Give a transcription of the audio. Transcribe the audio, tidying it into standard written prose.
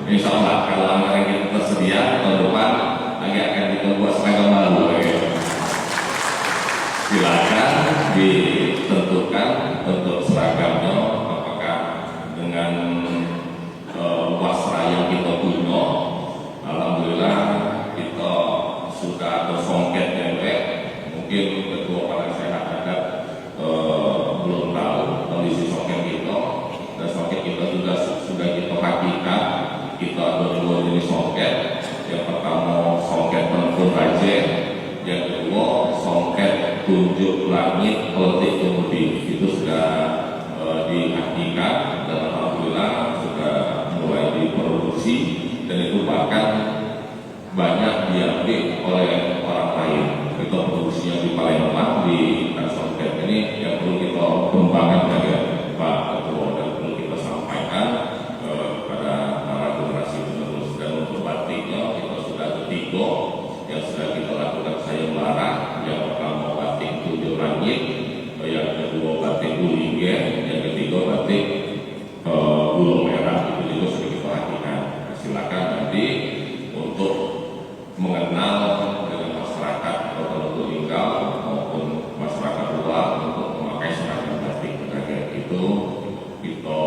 Insya Allah kalau anggaran kita tersedia tahun depan lagi akan kita buat seragam baru. Silakan ditentukan bentuk seragamnya, apakah dengan wasra yang kita punya. Alhamdulillah kita sudah bersongket dewek. Mungkin ketua paling sehat ada belum tahu kondisi songket kita, dan songket kita juga sudah kita hakikat. Kita ada dua jenis songket. Yang pertama songket penentu raja, yang kedua songket tunjuk langit politik kemudi. Itu sudah dihakikat dan alhamdulillah sudah mulai diproduksi, dan itu bahkan banyak diambil oleh orang lain. Itu produksinya di Palembang di songket ini yang perlu kita kembangkan juga Pak Ketua, dan perlu kita sampaikan pada para generasi penerus. Dan untuk batiknya kita sudah ketiga yang sudah kita lakukan sayembara. Yang pertama batik tunjuk langit, yang kedua batik ulingen, yang ketiga batik bulu merah. Itu juga sudah kita lakukan. Silakan nanti untuk mengenal dengan masyarakat Kota Lubuk Linggau maupun masyarakat luar untuk memakai seragam batik. Itu kita